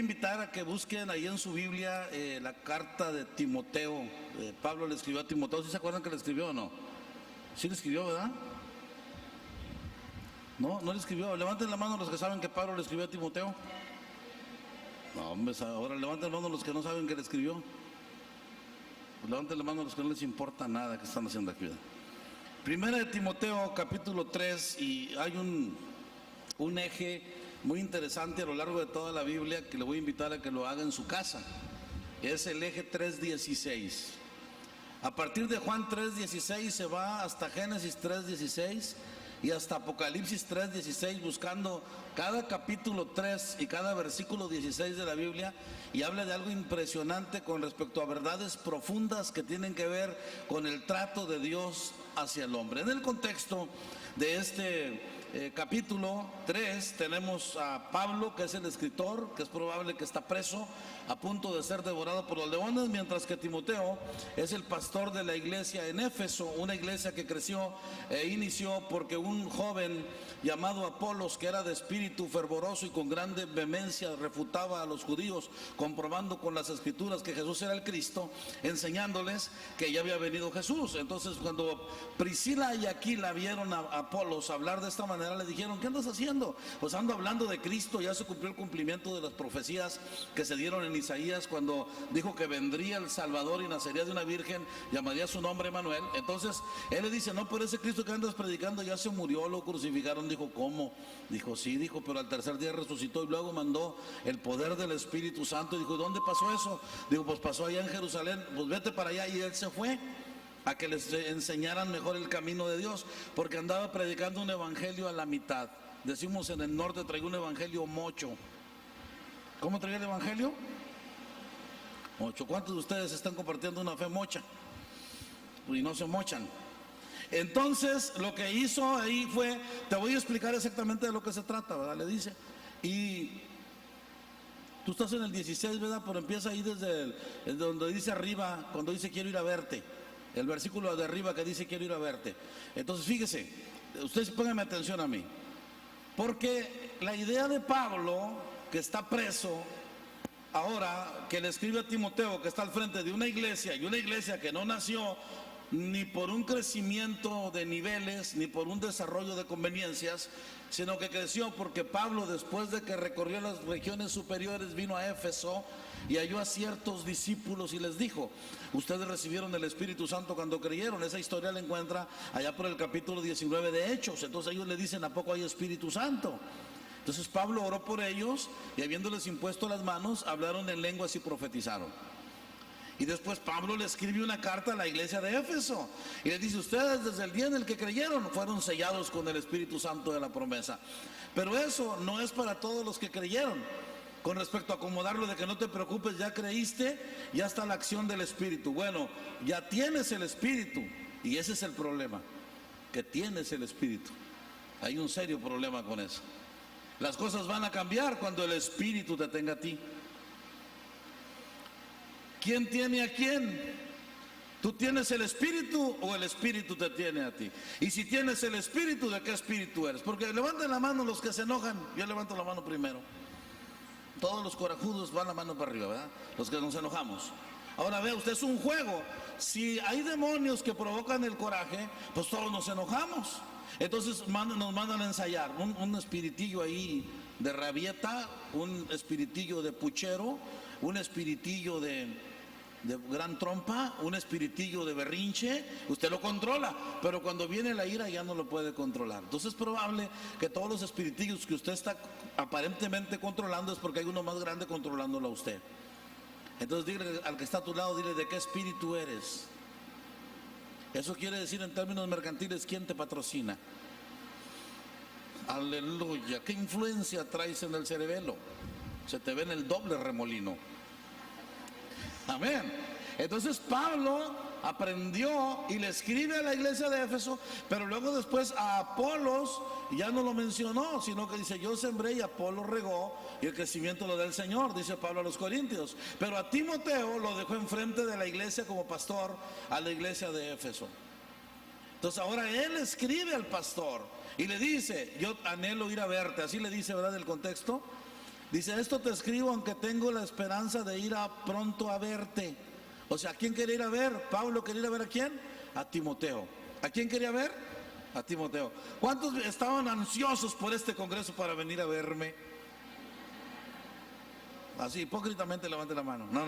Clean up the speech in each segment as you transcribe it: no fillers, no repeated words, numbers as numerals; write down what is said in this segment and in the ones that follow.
invitar a que busquen ahí en su Biblia la carta de Timoteo. Pablo le escribió a Timoteo. ¿Sí se acuerdan que le escribió o no? Sí le escribió, ¿verdad? No, no le escribió. Levanten la mano los que saben que Pablo le escribió a Timoteo. No, hombre, ahora levanten la mano los que no saben que le escribió. Levanten la mano los que no les importa nada que están haciendo aquí. Primera de Timoteo, capítulo 3, y hay un eje muy interesante a lo largo de toda la Biblia que le voy a invitar a que lo haga en su casa. Es el eje 3:16. A partir de Juan 3:16 se va hasta Génesis 3:16 y hasta Apocalipsis 3:16, buscando cada capítulo 3 y cada versículo 16 de la Biblia, y habla de algo impresionante con respecto a verdades profundas que tienen que ver con el trato de Dios hacia el hombre. En el contexto de este capítulo 3 tenemos a Pablo, que es el escritor, que es probable que está preso, a punto de ser devorado por los leones, mientras que Timoteo es el pastor de la iglesia en Éfeso, una iglesia que creció e inició porque un joven llamado Apolos, que era de espíritu fervoroso y con grande vehemencia refutaba a los judíos, comprobando con las escrituras que Jesús era el Cristo, enseñándoles que ya había venido Jesús. Entonces, cuando Priscila y Aquila vieron a Apolos hablar de esta manera, le dijeron: ¿qué andas haciendo? Pues ando hablando de Cristo. Ya se cumplió el cumplimiento de las profecías que se dieron en Isaías, cuando dijo que vendría el Salvador y nacería de una virgen, llamaría su nombre Emanuel. Entonces él le dice: no, pero ese Cristo que andas predicando ya se murió, lo crucificaron. Dijo: ¿cómo? Dijo: sí, dijo, pero al tercer día resucitó y luego mandó el poder del Espíritu Santo. Dijo: ¿dónde pasó eso? Dijo: pues pasó allá en Jerusalén. Pues vete para allá. Y él se fue a que les enseñaran mejor el camino de Dios, porque andaba predicando un evangelio a la mitad. Decimos en el norte, traía un evangelio mocho. ¿Cómo traía el evangelio? Mocho. ¿Cuántos de ustedes están compartiendo una fe mocha y no se mochan? Entonces lo que hizo ahí fue, te voy a explicar exactamente de lo que se trata, ¿verdad? Le dice, y tú estás en el 16, ¿verdad? Pero empieza ahí desde donde dice arriba, cuando dice quiero ir a verte, el versículo de arriba que dice quiero ir a verte. Entonces fíjese, ustedes pónganme atención a mí, porque la idea de Pablo, que está preso ahora, que le escribe a Timoteo, que está al frente de una iglesia, y una iglesia que no nació ni por un crecimiento de niveles, ni por un desarrollo de conveniencias, sino que creció porque Pablo, después de que recorrió las regiones superiores, vino a Éfeso y halló a ciertos discípulos y les dijo: ustedes recibieron el Espíritu Santo cuando creyeron. Esa historia la encuentra allá por el capítulo 19 de Hechos. Entonces ellos le dicen: ¿a poco hay Espíritu Santo? Entonces Pablo oró por ellos y, habiéndoles impuesto las manos, hablaron en lenguas y profetizaron. Y después Pablo le escribe una carta a la iglesia de Éfeso y le dice: ustedes desde el día en el que creyeron fueron sellados con el Espíritu Santo de la promesa. Pero eso no es para todos los que creyeron. Con respecto a acomodarlo de que no te preocupes, ya creíste, ya está la acción del Espíritu. Bueno, ya tienes el Espíritu, y ese es el problema, que tienes el Espíritu. Hay un serio problema con eso. Las cosas van a cambiar cuando el Espíritu te tenga a ti. ¿Quién tiene a quién? ¿Tú tienes el Espíritu o el Espíritu te tiene a ti? Y si tienes el Espíritu, ¿de qué espíritu eres? Porque levanten la mano los que se enojan. Yo levanto la mano primero. Todos los corajudos van la mano para arriba, ¿verdad? Los que nos enojamos. Ahora vea usted, es un juego. Si hay demonios que provocan el coraje, pues todos nos enojamos. Entonces nos mandan a ensayar un espiritillo ahí de rabieta, un espiritillo de puchero, un espiritillo de gran trompa, un espiritillo de berrinche. Usted lo controla, pero cuando viene la ira ya no lo puede controlar. Entonces es probable que todos los espiritillos que usted está aparentemente controlando es porque hay uno más grande controlándolo a usted. Entonces dile al que está a tu lado, dile: ¿de qué espíritu eres? Eso quiere decir en términos mercantiles: ¿quién te patrocina? Aleluya. ¿Qué influencia traes en el cerebelo? Se te ve en el doble remolino. Amén. Entonces Pablo aprendió y le escribe a la iglesia de Éfeso, pero luego después a Apolos ya no lo mencionó, sino que dice: yo sembré y Apolos regó y el crecimiento lo da el Señor, dice Pablo a los Corintios. Pero a Timoteo lo dejó enfrente de la iglesia como pastor a la iglesia de Éfeso. Entonces ahora él escribe al pastor y le dice: yo anhelo ir a verte. Así le dice, ¿verdad? El contexto. Dice, esto te escribo aunque tengo la esperanza de ir pronto a verte. O sea, ¿a quién quería ir a ver? Pablo quería ir a ver, ¿a quién? A Timoteo. ¿A quién quería ver? A Timoteo. ¿Cuántos estaban ansiosos por este congreso para venir a verme? Así, hipócritamente levante la mano. No,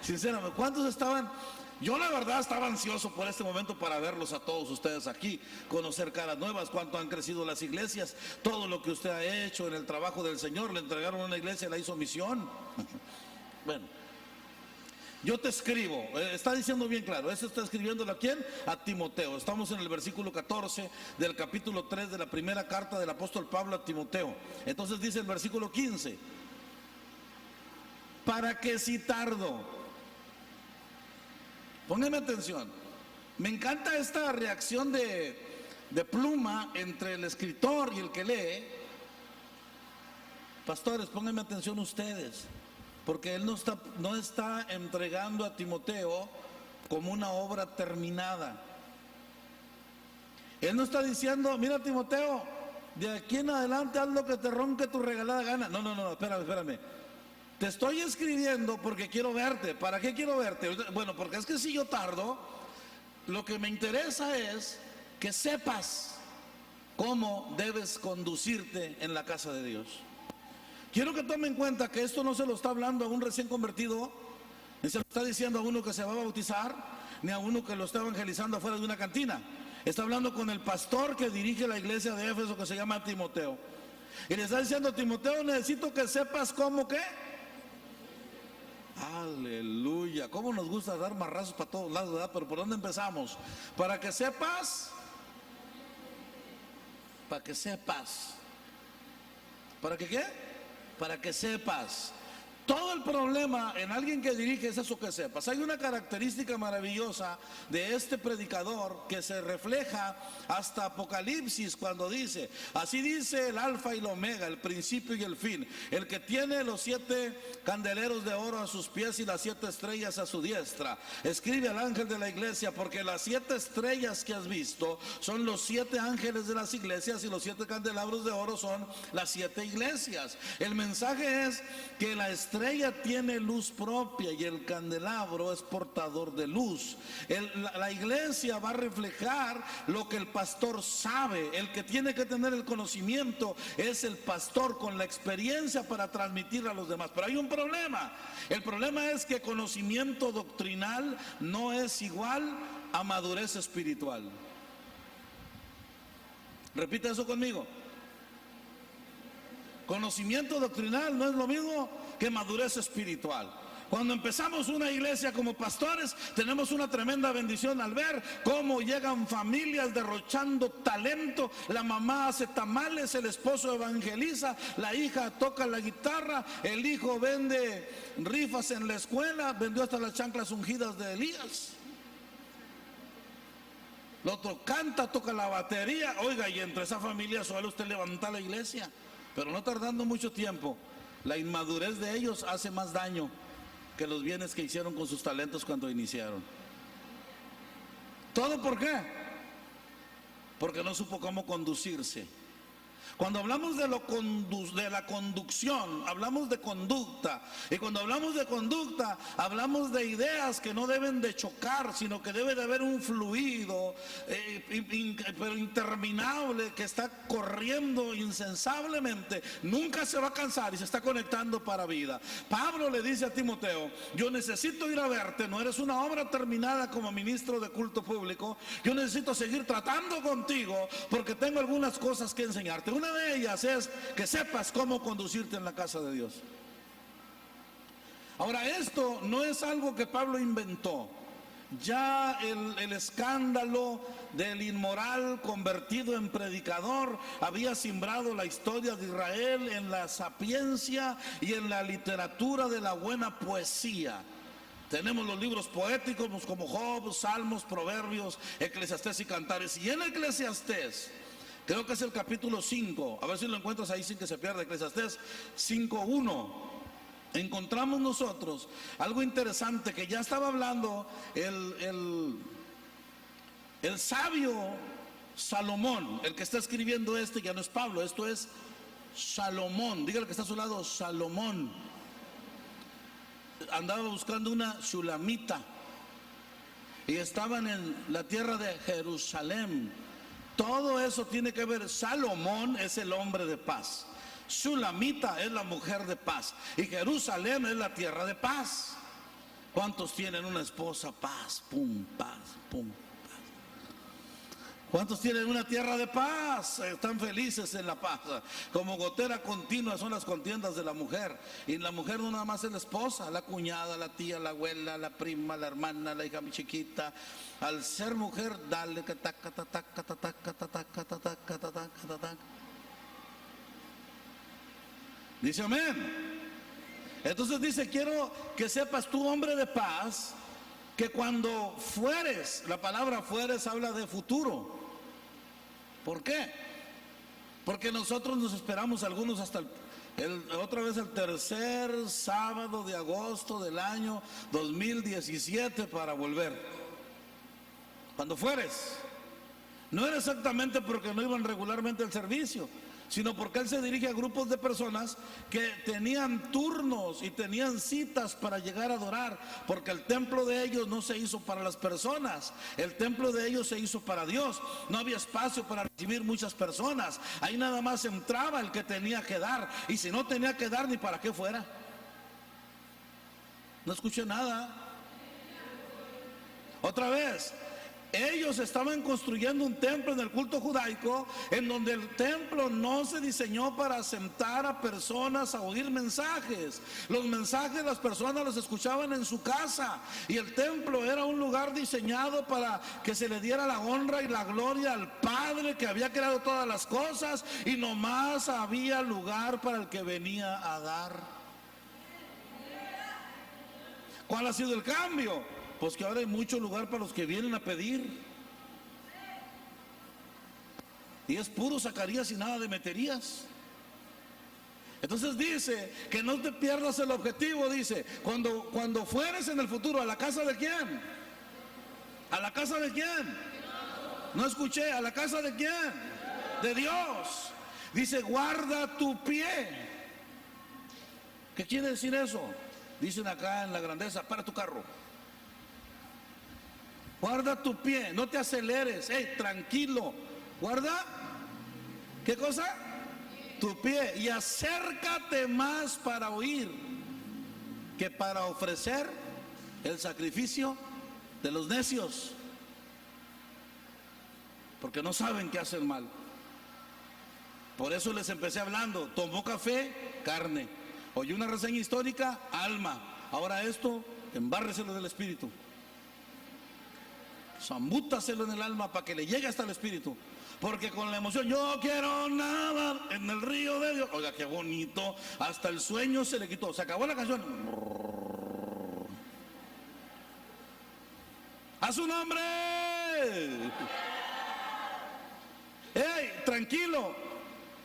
sinceramente, ¿cuántos estaban? Yo la verdad estaba ansioso por este momento para verlos a todos ustedes aquí, conocer caras nuevas, cuánto han crecido las iglesias, todo lo que usted ha hecho en el trabajo del Señor. Le entregaron una iglesia, la hizo misión. Bueno, yo te escribo, está diciendo bien claro, eso está escribiéndolo ¿a quién? A Timoteo. Estamos en el versículo 14 del capítulo 3 de la primera carta del apóstol Pablo a Timoteo. Entonces dice el versículo 15, para que si tardo, póngame atención, me encanta esta reacción de pluma entre el escritor y el que lee. Pastores, pónganme atención ustedes, porque él no está entregando a Timoteo como una obra terminada. Él no está diciendo, mira Timoteo, de aquí en adelante haz lo que te ronque tu regalada gana. No, espérame. Te estoy escribiendo porque quiero verte. ¿Para qué quiero verte? Bueno, porque es que si yo tardo, lo que me interesa es que sepas cómo debes conducirte en la casa de Dios. Quiero que tome en cuenta que esto no se lo está hablando a un recién convertido, ni se lo está diciendo a uno que se va a bautizar, ni a uno que lo está evangelizando afuera de una cantina. Está hablando con el pastor que dirige la iglesia de Éfeso, que se llama Timoteo. Y le está diciendo, Timoteo, necesito que sepas cómo qué. Aleluya, cómo nos gusta dar marrazos para todos lados, ¿verdad? Pero ¿por dónde empezamos? Para que sepas. ¿Para que sepas? ¿Para que qué? Para que sepas. Todo el problema en alguien que dirige es eso, que sepas. Hay una característica maravillosa de este predicador que se refleja hasta Apocalipsis, cuando dice, así dice el alfa y el omega, el principio y el fin, el que tiene los 7 candeleros de oro a sus pies y las 7 estrellas a su diestra. Escribe al ángel de la iglesia, porque las 7 estrellas que has visto son los 7 ángeles de las iglesias, y los 7 candelabros de oro son las 7 iglesias. El mensaje es que la estrella tiene luz propia y el candelabro es portador de luz. La iglesia va a reflejar lo que el pastor sabe. El que tiene que tener el conocimiento es el pastor, con la experiencia para transmitir a los demás. Pero hay un problema. El problema es que conocimiento doctrinal no es igual a madurez espiritual. Repita eso conmigo. Conocimiento doctrinal no es lo mismo que madurez espiritual. Cuando empezamos una iglesia como pastores, tenemos una tremenda bendición al ver cómo llegan familias derrochando talento. La mamá hace tamales, el esposo evangeliza, la hija toca la guitarra, el hijo vende rifas en la escuela, vendió hasta las chanclas ungidas de Elías. El otro canta, toca la batería. Oiga, y entre esa familia suele usted levantar la iglesia. Pero no tardando mucho tiempo, la inmadurez de ellos hace más daño que los bienes que hicieron con sus talentos cuando iniciaron. ¿Todo por qué? Porque no supo cómo conducirse. Cuando hablamos de la conducción, hablamos de conducta. Y cuando hablamos de conducta, hablamos de ideas que no deben de chocar, sino que debe de haber un fluido pero interminable, que está corriendo insensablemente. Nunca se va a cansar y se está conectando para vida. Pablo le dice a Timoteo, yo necesito ir a verte, no eres una obra terminada como ministro de culto público. Yo necesito seguir tratando contigo porque tengo algunas cosas que enseñarte. Una de ellas es que sepas cómo conducirte en la casa de Dios. Ahora, esto no es algo que Pablo inventó. Ya el escándalo del inmoral convertido en predicador había simbrado la historia de Israel en la sapiencia y en la literatura de la buena poesía. Tenemos los libros poéticos como Job, Salmos, Proverbios, Eclesiastés y Cantares. Y en Eclesiastés, creo que es el capítulo 5, a ver si lo encuentras ahí sin que se pierda, Eclesiastés 5:1, encontramos nosotros algo interesante que ya estaba hablando el sabio Salomón. El que está escribiendo ya no es Pablo, esto es Salomón, dígale que está a su lado, Salomón, andaba buscando una Shulamita y estaban en la tierra de Jerusalén. Todo eso tiene que ver. Salomón es el hombre de paz, Shulamita es la mujer de paz y Jerusalén es la tierra de paz. ¿Cuántos tienen una esposa? Paz, pum, paz, pum, paz. ¿Cuántos tienen una tierra de paz? Están felices en la paz. Como gotera continua son las contiendas de la mujer. Y la mujer no nada más es la esposa, la cuñada, la tía, la abuela, la prima, la hermana, la hija chiquita. Al ser mujer, dale que taca, taca, taca, taca, taca, taca, taca, taca, taca. Dice amén. Entonces dice, quiero que sepas tú, hombre de paz, que cuando fueres, la palabra fueres habla de futuro. ¿Por qué? Porque nosotros nos esperamos algunos hasta otra vez el tercer sábado de agosto del año 2017 para volver. Cuando fueres, no era exactamente porque no iban regularmente al servicio, sino porque él se dirige a grupos de personas que tenían turnos y tenían citas para llegar a adorar, porque el templo de ellos no se hizo para las personas, el templo de ellos se hizo para Dios. No había espacio para recibir muchas personas, ahí nada más entraba el que tenía que dar, y si no tenía que dar, ni para qué fuera. No escuché nada. Otra vez, ellos estaban construyendo un templo en el culto judaico, en donde el templo no se diseñó para sentar a personas a oír mensajes. Los mensajes las personas los escuchaban en su casa, y el templo era un lugar diseñado para que se le diera la honra y la gloria al Padre que había creado todas las cosas, y nomás había lugar para el que venía a dar. ¿Cuál ha sido el cambio? Pues que ahora hay mucho lugar para los que vienen a pedir. Y es puro Zacarías y nada de meterías. Entonces dice que no te pierdas el objetivo. Dice, cuando fueres en el futuro, ¿a la casa de quién? ¿A la casa de quién? No escuché, ¿a la casa de quién? De Dios. Dice, guarda tu pie. ¿Qué quiere decir eso? Dicen acá en la grandeza, para tu carro. Guarda tu pie, no te aceleres, tranquilo. Guarda, ¿qué cosa? Tu pie, y acércate más para oír que para ofrecer el sacrificio de los necios, porque no saben qué hacen mal. Por eso les empecé hablando. Tomó café, carne. Oyó una reseña histórica, alma. Ahora esto, embárreselo del espíritu. Zambútaselo en el alma para que le llegue hasta el espíritu. Porque con la emoción, yo quiero nadar en el río de Dios. Oiga, qué bonito. Hasta el sueño se le quitó. Se acabó la canción. ¡A su nombre! ¡Ey, tranquilo!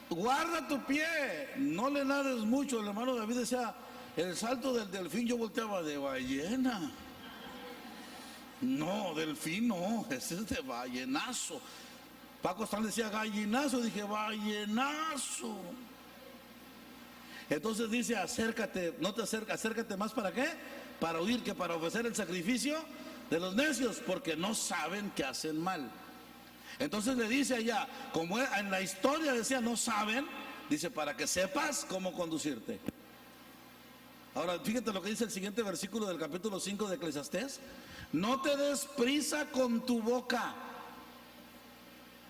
Guarda tu pie. No le nades mucho. El hermano David decía, el salto del delfín, yo volteaba de ballena. No, delfín no, ese es de ballenazo. Paco Stan decía gallinazo, dije ballenazo. Entonces dice, acércate, no te acerques, acércate más, ¿para qué? Para oír, que para ofrecer el sacrificio de los necios, porque no saben que hacen mal. Entonces le dice allá, como en la historia decía no saben, dice para que sepas cómo conducirte. Ahora fíjate lo que dice el siguiente versículo del capítulo 5 de Eclesiastés. No te des prisa con tu boca,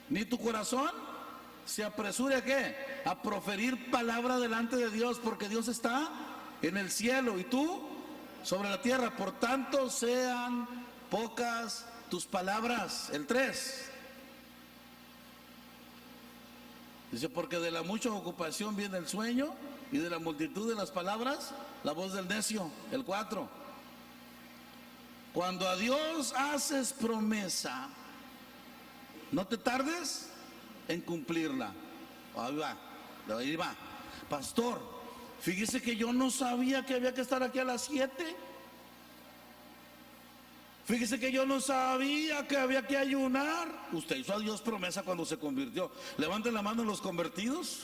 ni tu corazón se apresure a ¿qué? A proferir palabra delante de Dios, porque Dios está en el cielo y tú sobre la tierra. Por tanto sean pocas tus palabras. El 3 dice, porque de la mucha ocupación viene el sueño, y de la multitud de las palabras la voz del necio. El 4, cuando a Dios haces promesa, no te tardes en cumplirla. Ahí va. Pastor, fíjese que yo no sabía que había que estar aquí a las 7. Fíjese que yo no sabía que había que ayunar. Usted hizo a Dios promesa cuando se convirtió. Levanten la mano los convertidos.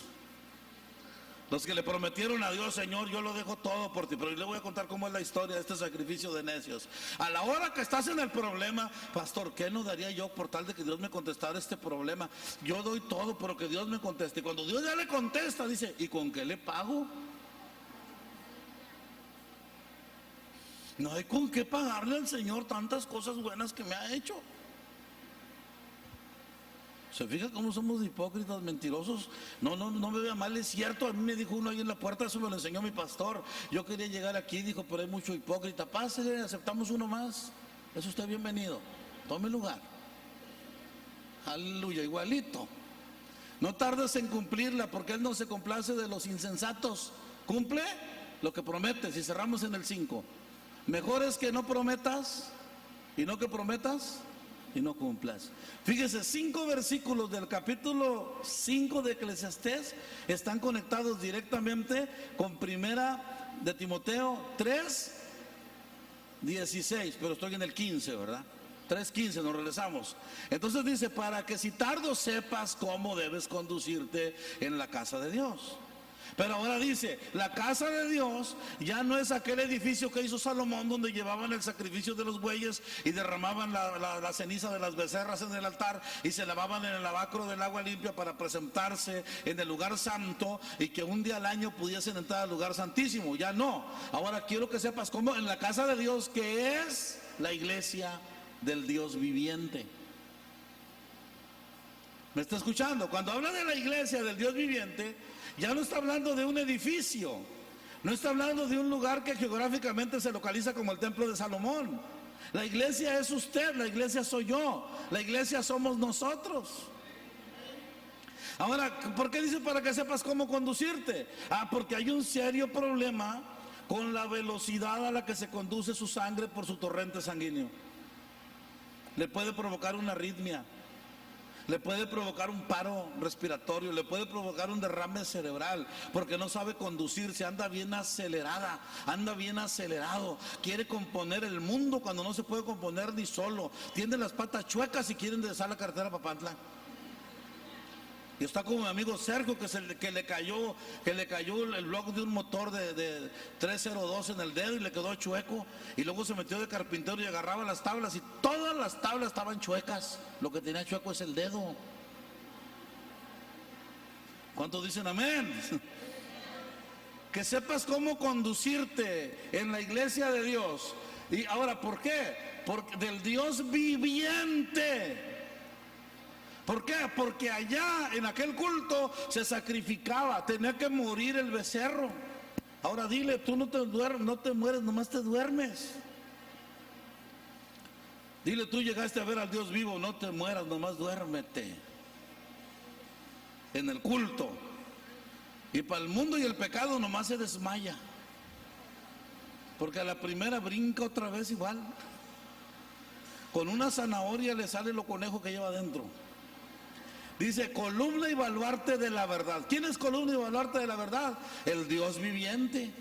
Los que le prometieron a Dios, Señor, yo lo dejo todo por ti. Pero yo le voy a contar cómo es la historia de este sacrificio de necios. A la hora que estás en el problema, pastor, ¿qué no daría yo por tal de que Dios me contestara este problema? Yo doy todo, pero que Dios me conteste. Y cuando Dios ya le contesta, dice, ¿y con qué le pago? No hay con qué pagarle al Señor tantas cosas buenas que me ha hecho. ¿Se fija cómo somos hipócritas, mentirosos? No me vea mal, es cierto. A mí me dijo uno ahí en la puerta, eso me lo enseñó mi pastor. Yo quería llegar aquí, dijo, pero hay mucho hipócrita. Pásele, aceptamos uno más. Es usted bienvenido. Tome lugar. Aleluya, igualito. No tardes en cumplirla, porque Él no se complace de los insensatos. Cumple lo que prometes. Y cerramos en el 5. Mejor es que no prometas y no que prometas y no cumplas. Fíjese, 5 versículos del capítulo 5 de Eclesiastés están conectados directamente con primera de Timoteo 3:16, pero estoy en el 15, ¿verdad? 3:15, nos regresamos. Entonces dice, para que si tardo sepas cómo debes conducirte en la casa de Dios. Pero ahora dice, la casa de Dios ya no es aquel edificio que hizo Salomón, donde llevaban el sacrificio de los bueyes y derramaban la ceniza de las becerras en el altar y se lavaban en el lavacro del agua limpia para presentarse en el lugar santo y que un día al año pudiesen entrar al lugar santísimo. Ya no. Ahora quiero que sepas cómo en la casa de Dios, que es la iglesia del Dios viviente. ¿Me está escuchando? Cuando habla de la iglesia del Dios viviente, ya no está hablando de un edificio, no está hablando de un lugar que geográficamente se localiza como el templo de Salomón. La iglesia es usted, la iglesia soy yo, la iglesia somos nosotros. Ahora, ¿por qué dice para que sepas cómo conducirte? Porque hay un serio problema con la velocidad a la que se conduce su sangre por su torrente sanguíneo. Le puede provocar una arritmia, le puede provocar un paro respiratorio, le puede provocar un derrame cerebral, porque no sabe conducirse, anda bien acelerada, anda bien acelerado, quiere componer el mundo cuando no se puede componer ni solo, tiene las patas chuecas y quiere enderezar la carretera a Papantla. Y está como mi amigo Sergio, que le cayó el bloque de un motor de 302 en el dedo y le quedó chueco. Y luego se metió de carpintero y agarraba las tablas y todas las tablas estaban chuecas. Lo que tenía chueco es el dedo. ¿Cuántos dicen amén? Que sepas cómo conducirte en la iglesia de Dios. Y ahora, ¿por qué? Porque del Dios viviente. ¿Por qué? Porque allá en aquel culto se sacrificaba, tenía que morir el becerro. Ahora dile, tú no te mueres, nomás te duermes. Dile, tú llegaste a ver al Dios vivo, no te mueras, nomás duérmete. En el culto. Y para el mundo y el pecado nomás se desmaya. Porque a la primera brinca otra vez igual. Con una zanahoria le sale lo conejo que lleva adentro. Dice, columna y baluarte de la verdad. ¿Quién es columna y baluarte de la verdad? El Dios viviente.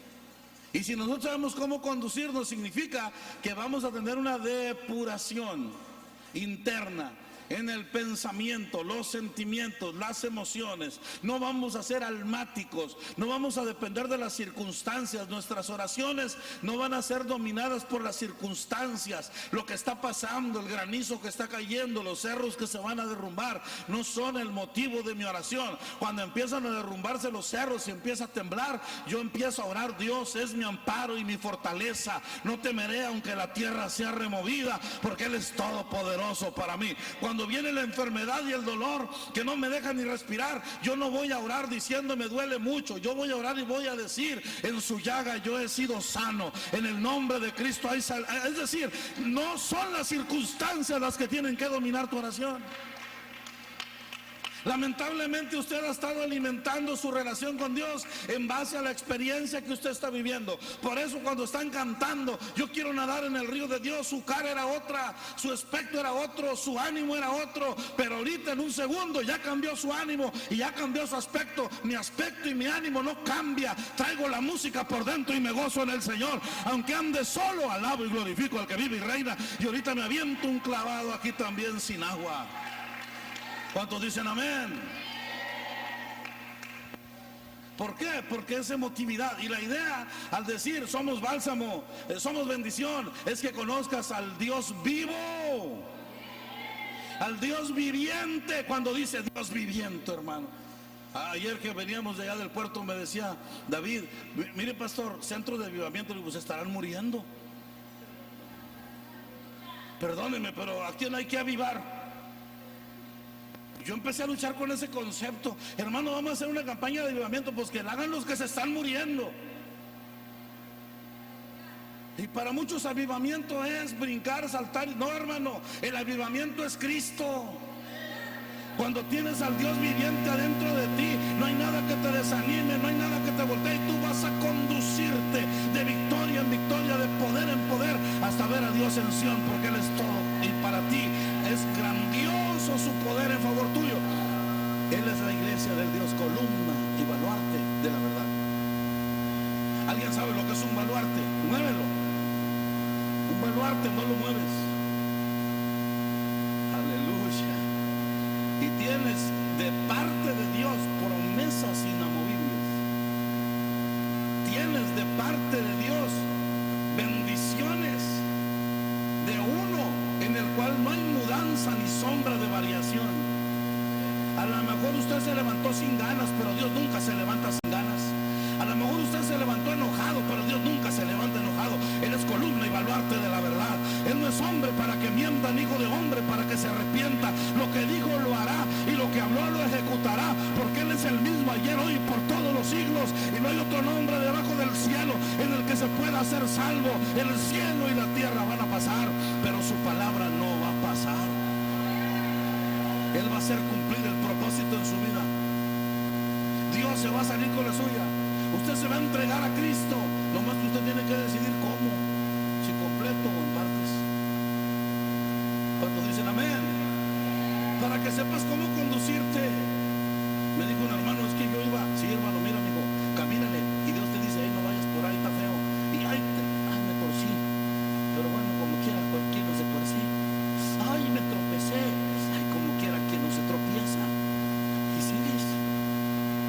Y si nosotros sabemos cómo conducirnos, significa que vamos a tener una depuración interna en el pensamiento, los sentimientos, las emociones. No vamos a ser almáticos, no vamos a depender de las circunstancias. Nuestras oraciones no van a ser dominadas por las circunstancias. Lo que está pasando, el granizo que está cayendo, los cerros que se van a derrumbar, no son el motivo de mi oración. Cuando empiezan a derrumbarse los cerros y empieza a temblar, yo empiezo a orar: Dios es mi amparo y mi fortaleza, no temeré aunque la tierra sea removida, porque Él es todopoderoso para mí. Cuando viene la enfermedad y el dolor que no me deja ni respirar, yo no voy a orar diciendo me duele mucho. Yo voy a orar y voy a decir: en su llaga yo he sido sano, en el nombre de Cristo hay salvación. Es decir, no son las circunstancias las que tienen que dominar tu oración. Lamentablemente usted ha estado alimentando su relación con Dios en base a la experiencia que usted está viviendo. Por eso cuando están cantando yo quiero nadar en el río de Dios, su cara era otra, su aspecto era otro, su ánimo era otro. Pero ahorita en un segundo ya cambió su ánimo y ya cambió su aspecto. Mi aspecto y mi ánimo no cambia. Traigo la música por dentro y me gozo en el Señor. Aunque ande solo, alabo y glorifico al que vive y reina. Y ahorita me aviento un clavado aquí también sin agua. ¿Cuántos dicen amén? ¿Por qué? Porque es emotividad. Y la idea al decir somos bálsamo, somos bendición, es que conozcas al Dios vivo, al Dios viviente. Cuando dice Dios viviente, hermano. Ayer que veníamos de allá del puerto me decía David, mire pastor, centro de avivamiento, pues estarán muriendo. Perdónenme, pero ¿a quién hay que avivar? Yo empecé a luchar con ese concepto. Hermano, vamos a hacer una campaña de avivamiento, pues que la hagan los que se están muriendo. Y para muchos avivamiento es brincar, saltar. No, hermano, el avivamiento es Cristo. Cuando tienes al Dios viviente adentro de ti, no hay nada que te desanime, no hay nada que te voltee, y tú vas a conducirte de victoria en victoria, de poder en poder, hasta ver a Dios en Sión, porque Él es todo. Y para ti es grandioso su poder en favor tuyo. Él es la iglesia del Dios, columna y baluarte de la verdad. ¿Alguien sabe lo que es un baluarte? Muévelo. Un baluarte no lo mueves. Aleluya. Y tienes de parte de Dios promesas inamovibles. Tienes de parte de Dios bendiciones de uno en el cual no hay mudanza ni sombra de variación. A lo mejor usted se levantó sin ganas, pero Dios nunca se levanta sin ganas. A lo mejor usted se levantó enojado, pero Dios nunca se levanta enojado. Él es columna y baluarte de la verdad. Él no es hombre para que mienta, ni hijo de hombre para que se arrepienta. Lo que dijo lo hará, y lo que habló lo ejecutará, porque Él es el mismo ayer, hoy y por todos los siglos. Y no hay otro nombre debajo del cielo en el que se pueda ser salvo. El cielo y la tierra van a pasar, pero su palabra no va a pasar. Él va a hacer cumplir el propósito en su vida. Dios se va a salir con la suya. Usted se va a entregar a Cristo, nomás que usted tiene que decidir cómo, si completo o en partes. Cuando dicen amén, para que sepas cómo conducirte. Me dijo un hermano, es que yo iba, sí hermano, mira amigo, camínale, y Dios te dice, no vayas por ahí, está feo, y me torcí, pero bueno, como quiera, cualquiera se torcí, ay, me tropecé, ay, como quiera, quien no se tropieza, y sigues.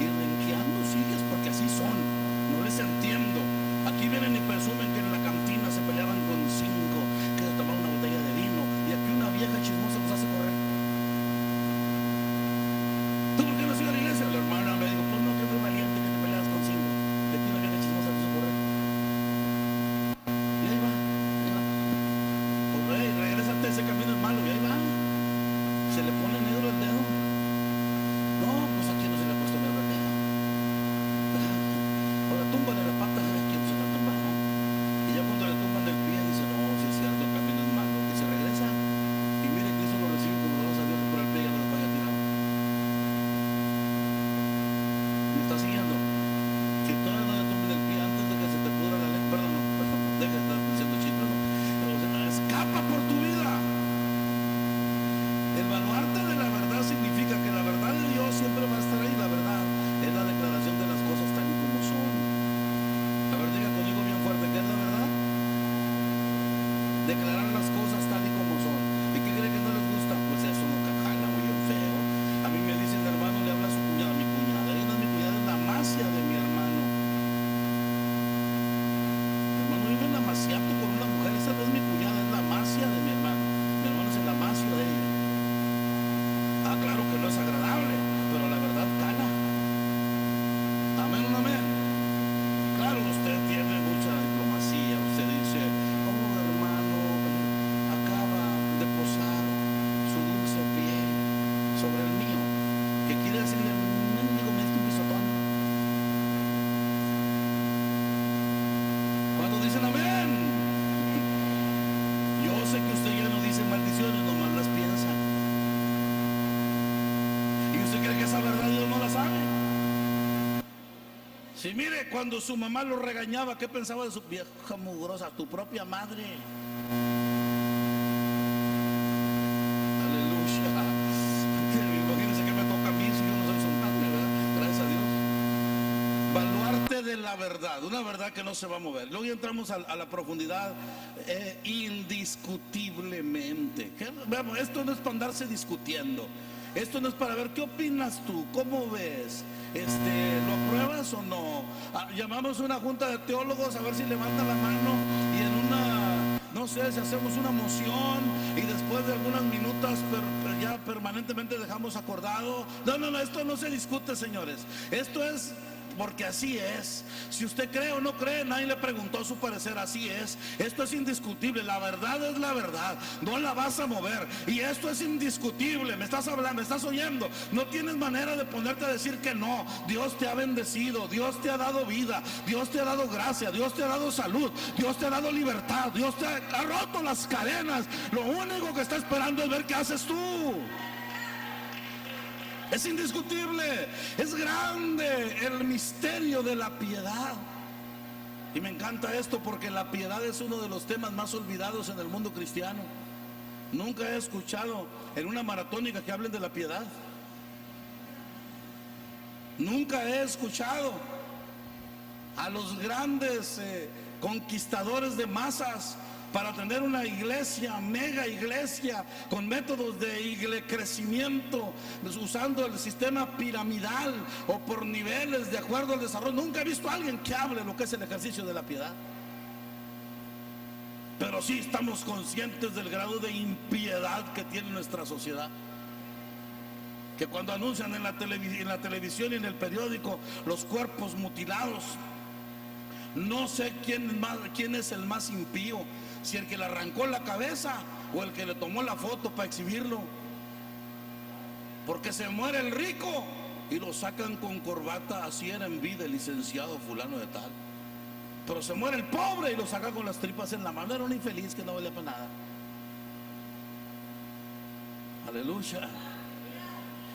Y renqueando sigues, porque así son. No les entiendo. Aquí vienen y presumen que en la cantina se peleaban con 5, que se tomaban una botella de vino, y aquí una vieja chismosa los hace correr. ¿Tú por qué no sigues a la iglesia? La hermana me dijo, pues no, que muy valiente que te peleas con 5. De aquí una vieja chismosa te hace correr. Y ahí va. Pues rey, regrésate, ese camino es malo. Y ahí va. Se le pone negro el dedo. No, pues aquí no se le ha puesto negro el dedo. Ahora túmbale la pata, aquí no se la tumba, ¿no? Y ya cuando le tumban el pie dice, no, si es cierto, el camino es malo. Y se regresa, y mire, Cristo lo recibe como lo sabía que por el pie ya lo dejó tirado. ¿Me está siguiendo? Si todavía no le tumban el pie antes de que se te pudra la lengua, perdón, deja de estar diciendo chistes, ¿no? Pero escapa por tu vida. El baluarte de la verdad significa que la verdad de Dios siempre va a estar ahí. La verdad es la declaración de las cosas tal y como son. A ver, diga conmigo bien fuerte, ¿qué es la verdad? Declarar las cosas tal y como son. ¿Y qué cree que no les gusta? Pues eso nunca jala, muy feo. A mí me dicen, hermano, le habla a su cuñada. Mi cuñada, ella no es mi cuñada, es la amacia de mi hermano. Mi hermano vive en la amaciato con una mujer. Esa no es mi cuñada, es la amacia de mi hermano. Mi hermano es el amacio de ella. Claro que no es agradable, pero la verdad cala. Amén, amén. Claro, usted tiene mucha diplomacia. Usted dice, oh hermano, acaba de posar su dulce pie sobre el mío, que quiere decirle, mendigo, me diste un pisotón. Cuando dicen amén, yo sé que usted ya no dice maldiciones, nomás las piensa. ¿Usted cree que esa verdad Dios no la sabe? Si mire, cuando su mamá lo regañaba, ¿qué pensaba de su vieja mugrosa? Tu propia madre. Aleluya. Imagínense que me toca a mí si yo no soy su madre, ¿verdad? Gracias a Dios. Baluarte de la verdad, una verdad que no se va a mover. Luego ya entramos a la profundidad. Indiscutiblemente. Veamos, esto no es para andarse discutiendo. Esto no es para ver qué opinas tú, cómo ves, ¿lo apruebas o no? Llamamos a una junta de teólogos a ver si levantan la mano y en una, no sé, si hacemos una moción y después de algunas minutos ya permanentemente dejamos acordado. No, esto no se discute, señores. Esto es porque así es. Si usted cree o no cree, nadie le preguntó su parecer, así es. Esto es indiscutible, la verdad es la verdad, no la vas a mover. Y esto es indiscutible. Me estás hablando, me estás oyendo. No tienes manera de ponerte a decir que no. Dios te ha bendecido, Dios te ha dado vida, Dios te ha dado gracia, Dios te ha dado salud, Dios te ha dado libertad, Dios te ha roto las cadenas. Lo único que está esperando es ver qué haces tú. Es indiscutible, es grande el misterio de la piedad. Y me encanta esto porque la piedad es uno de los temas más olvidados en el mundo cristiano. Nunca he escuchado en una maratónica que hablen de la piedad. Nunca he escuchado a los grandes conquistadores de masas para tener una iglesia, mega iglesia, con métodos de crecimiento, usando el sistema piramidal o por niveles de acuerdo al desarrollo. Nunca he visto a alguien que hable lo que es el ejercicio de la piedad. Pero sí estamos conscientes del grado de impiedad que tiene nuestra sociedad. Que cuando anuncian en la televisión y en el periódico los cuerpos mutilados, no sé quién es el más impío, si el que le arrancó la cabeza o el que le tomó la foto para exhibirlo. Porque se muere el rico y lo sacan con corbata, así era en vida el licenciado fulano de tal. Pero se muere el pobre y lo sacan con las tripas en la mano. Era un infeliz que no valía para nada. Aleluya.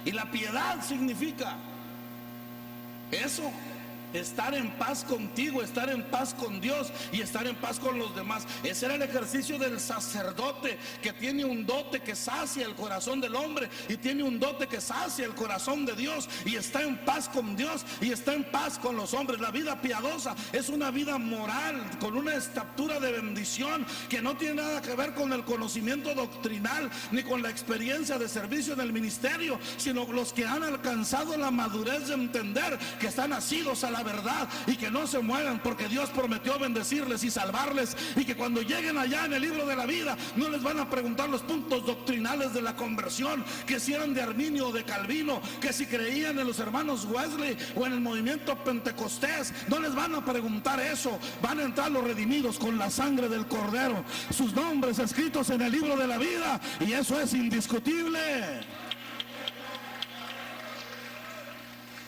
Y la piedad significa eso: estar en paz contigo, estar en paz con Dios y estar en paz con los demás. Ese era el ejercicio del sacerdote, que tiene un dote que sacia el corazón del hombre y tiene un dote que sacia el corazón de Dios, y está en paz con Dios y está en paz con los hombres. La vida piadosa es una vida moral con una estatura de bendición que no tiene nada que ver con el conocimiento doctrinal ni con la experiencia de servicio en el ministerio, sino los que han alcanzado la madurez de entender que están nacidos a la verdad y que no se mueran, porque Dios prometió bendecirles y salvarles, y que cuando lleguen allá en el libro de la vida no les van a preguntar los puntos doctrinales de la conversión, que si eran de Arminio o de Calvino, que si creían en los hermanos Wesley o en el movimiento pentecostés. No les van a preguntar eso. Van a entrar los redimidos con la sangre del Cordero, sus nombres escritos en el libro de la vida, y eso es indiscutible.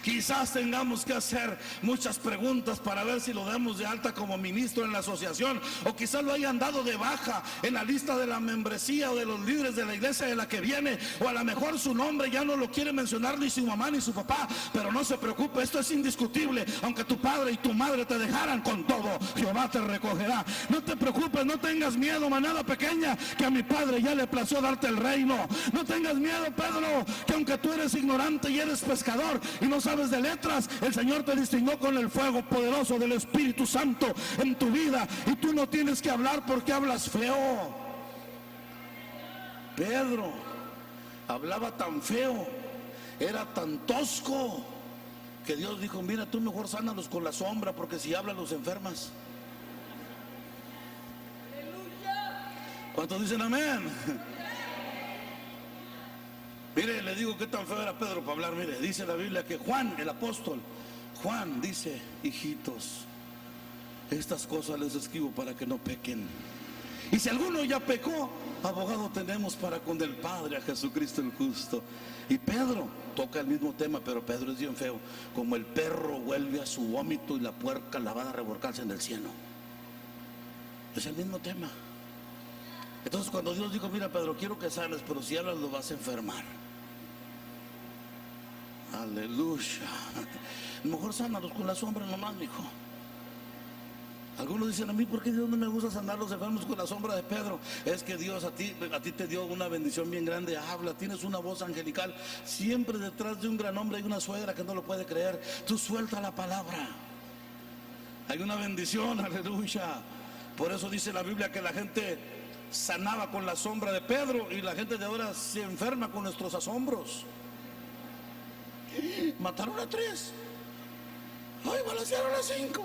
Quizás tengamos que hacer muchas preguntas para ver si lo damos de alta como ministro en la asociación, o quizás lo hayan dado de baja en la lista de la membresía o de los líderes de la iglesia de la que viene, o a lo mejor su nombre ya no lo quiere mencionar ni su mamá ni su papá. Pero no se preocupe, esto es indiscutible. Aunque tu padre y tu madre te dejaran, con todo Jehová te recogerá. No te preocupes, no tengas miedo, manada pequeña, que a mi padre ya le plació darte el reino. No tengas miedo, Pedro, que aunque tú eres ignorante y eres pescador y no sabes de letras, el Señor te distinguió con el fuego poderoso del Espíritu Santo en tu vida, y tú no tienes que hablar porque hablas feo. Pedro hablaba tan feo, era tan tosco, que Dios dijo: mira, tú mejor sánalos con la sombra, porque si hablas los enfermas. ¿Cuántos dicen amén? Mire, le digo qué tan feo era Pedro para hablar. Mire, dice la Biblia que Juan, el apóstol Juan, dice: hijitos, estas cosas les escribo para que no pequen. Y si alguno ya pecó, abogado tenemos para con el Padre, a Jesucristo el justo. Y Pedro toca el mismo tema, pero Pedro es bien feo. Como el perro vuelve a su vómito y la puerca la va a revolcarse en el cielo. Es el mismo tema. Entonces cuando Dios dijo: mira, Pedro, quiero que sanes, pero si hablas lo vas a enfermar. Aleluya. Mejor sánalos con la sombra nomás, mijo. Algunos dicen: a mí, ¿por qué Dios no me gusta sanar los enfermos con la sombra de Pedro? Es que Dios a ti te dio una bendición bien grande. Habla, tienes una voz angelical. Siempre detrás de un gran hombre hay una suegra que no lo puede creer. Tú suelta la palabra, hay una bendición. Aleluya. Por eso dice la Biblia que la gente sanaba con la sombra de Pedro, y la gente de ahora se enferma con nuestros asombros. Mataron a 3. Ay, balacearon a 5.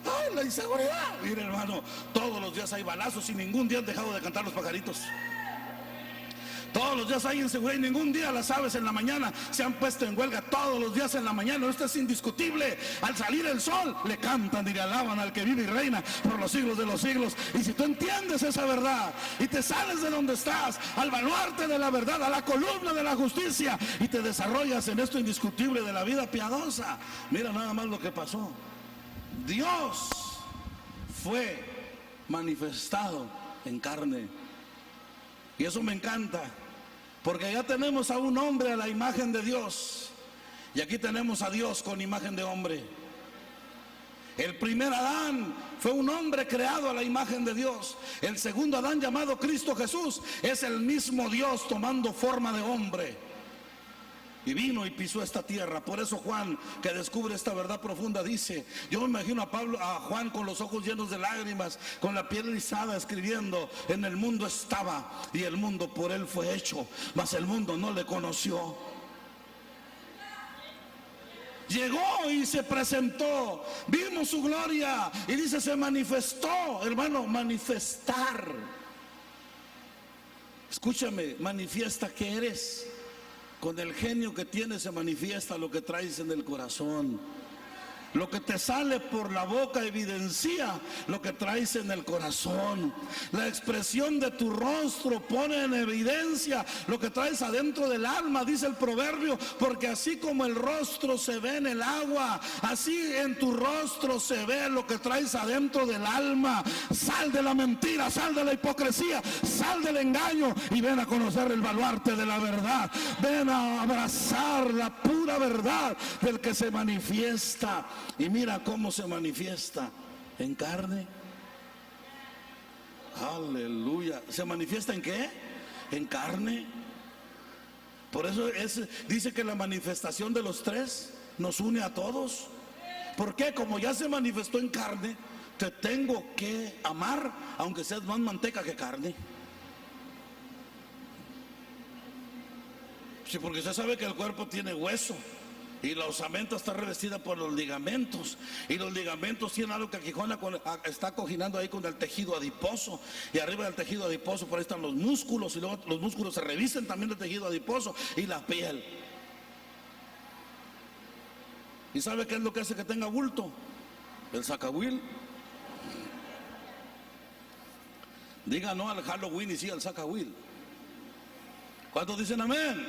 Ay, la inseguridad. Mire, hermano, todos los días hay balazos y ningún día han dejado de cantar los pajaritos. Todos los días hay inseguridad y ningún día las aves en la mañana se han puesto en huelga. Todos los días en la mañana, esto es indiscutible. Al salir el sol, le cantan y le alaban al que vive y reina por los siglos de los siglos. Y si tú entiendes esa verdad y te sales de donde estás, al baluarte de la verdad, a la columna de la justicia, y te desarrollas en esto indiscutible de la vida piadosa, mira nada más lo que pasó. Dios fue manifestado en carne. Y eso me encanta, porque ya tenemos a un hombre a la imagen de Dios, y aquí tenemos a Dios con imagen de hombre. El primer Adán fue un hombre creado a la imagen de Dios. El segundo Adán, llamado Cristo Jesús, es el mismo Dios tomando forma de hombre. Y vino y pisó esta tierra. Por eso Juan, que descubre esta verdad profunda, dice: yo me imagino a Juan con los ojos llenos de lágrimas, con la piel erizada, escribiendo: en el mundo estaba, y el mundo por él fue hecho, mas el mundo no le conoció. Llegó y se presentó, vimos su gloria, y dice: se manifestó. Hermano, manifestar. Escúchame, manifiesta que eres. Con el genio que tienes se manifiesta lo que traes en el corazón. Lo que te sale por la boca evidencia lo que traes en el corazón. La expresión de tu rostro pone en evidencia lo que traes adentro del alma, dice el proverbio, porque así como el rostro se ve en el agua, así en tu rostro se ve lo que traes adentro del alma. Sal de la mentira, sal de la hipocresía, sal del engaño y ven a conocer el baluarte de la verdad. Ven a abrazar la pura verdad del que se manifiesta. Y mira cómo se manifiesta en carne. Aleluya. ¿Se manifiesta en qué? En carne. Por eso dice que la manifestación de los tres nos une a todos. ¿Por qué? Como ya se manifestó en carne, te tengo que amar, aunque seas más manteca que carne. Sí, porque usted sabe que el cuerpo tiene hueso. Y la osamenta está revestida por los ligamentos. Y los ligamentos tienen algo que está coginando ahí con el tejido adiposo. Y arriba del tejido adiposo por ahí están los músculos. Y luego los músculos se revisten también del tejido adiposo y la piel. ¿Y sabe qué es lo que hace que tenga bulto? El sacahuil. Diga no al Halloween y sí al sacahuil. ¿Cuántos dicen amén?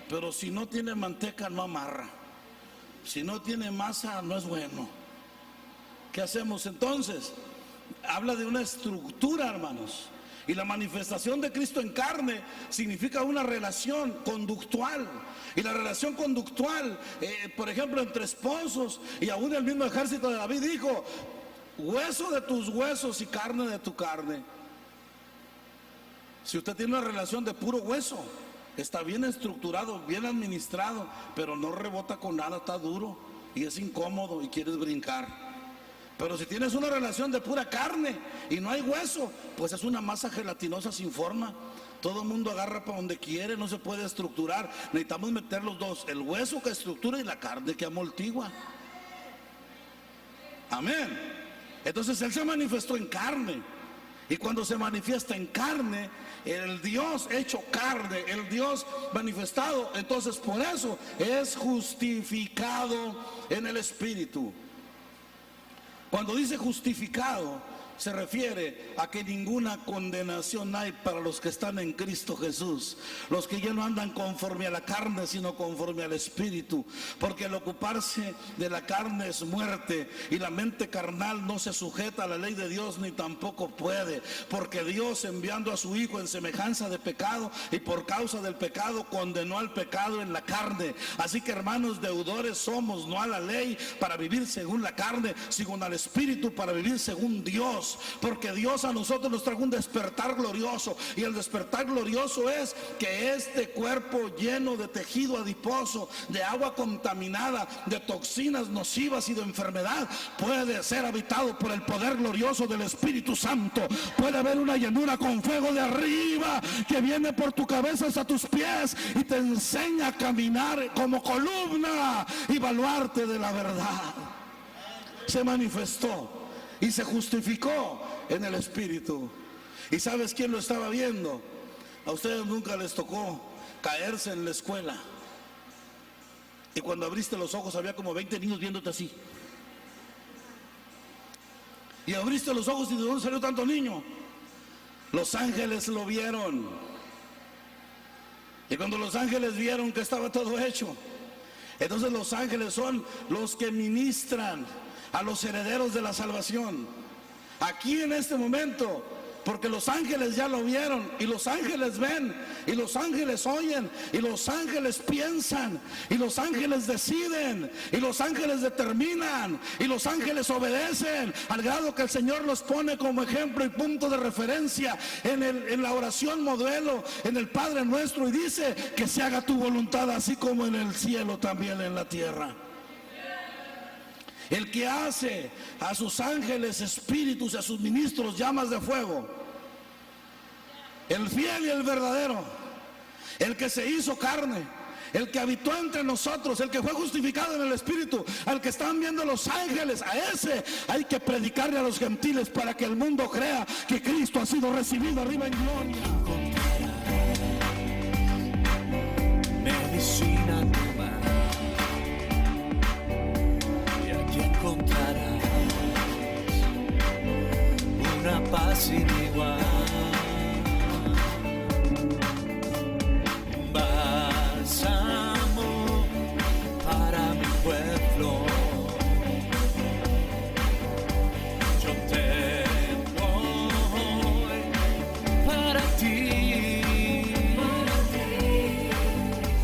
Pero si no tiene manteca no amarra. Si no tiene masa no es bueno. ¿Qué hacemos entonces? Habla de una estructura, hermanos. Y la manifestación de Cristo en carne significa una relación conductual. Y la relación conductual, por ejemplo, entre esposos, y aún el mismo ejército de David dijo: hueso de tus huesos y carne de tu carne. Si usted tiene una relación de puro hueso, está bien estructurado, bien administrado, pero no rebota con nada, está duro y es incómodo y quieres brincar. Pero si tienes una relación de pura carne y no hay hueso, pues es una masa gelatinosa sin forma. Todo el mundo agarra para donde quiere, no se puede estructurar. Necesitamos meter los dos, el hueso que estructura y la carne que amortigua. Amén. Entonces Él se manifestó en carne. Y cuando se manifiesta en carne, el Dios hecho carne, el Dios manifestado, entonces por eso es justificado en el Espíritu. Cuando dice justificado, se refiere a que ninguna condenación hay para los que están en Cristo Jesús, los que ya no andan conforme a la carne, sino conforme al Espíritu, porque el ocuparse de la carne es muerte, y la mente carnal no se sujeta a la ley de Dios, ni tampoco puede, porque Dios, enviando a su Hijo en semejanza de pecado, y por causa del pecado condenó al pecado en la carne. Así que, hermanos, deudores somos, no a la ley para vivir según la carne, sino al Espíritu para vivir según Dios. Dios, porque Dios a nosotros nos trajo un despertar glorioso, y el despertar glorioso es que este cuerpo lleno de tejido adiposo, de agua contaminada, de toxinas nocivas y de enfermedad, puede ser habitado por el poder glorioso del Espíritu Santo. Puede haber una llenura con fuego de arriba que viene por tu cabeza hasta tus pies y te enseña a caminar como columna y baluarte de la verdad. Se manifestó y se justificó en el Espíritu. ¿Y sabes quién lo estaba viendo? A ustedes nunca les tocó caerse en la escuela y cuando abriste los ojos había como 20 niños viéndote así, y abriste los ojos y ¿de dónde salió tanto niño? Los ángeles lo vieron, y cuando los ángeles vieron que estaba todo hecho, entonces los ángeles son los que ministran a los herederos de la salvación aquí en este momento, porque los ángeles ya lo vieron, y los ángeles ven, y los ángeles oyen, y los ángeles piensan, y los ángeles deciden, y los ángeles determinan, y los ángeles obedecen, al grado que el Señor los pone como ejemplo y punto de referencia en la oración modelo, en el Padre Nuestro, y dice que se haga tu voluntad así como en el cielo, también en la tierra. El que hace a sus ángeles espíritus y a sus ministros llamas de fuego, el fiel y el verdadero, el que se hizo carne, el que habitó entre nosotros, el que fue justificado en el Espíritu, al que están viendo los ángeles, a ese hay que predicarle a los gentiles para que el mundo crea que Cristo ha sido recibido arriba en gloria. Medicina tomar, y aquí encontrarás una paz sin igual.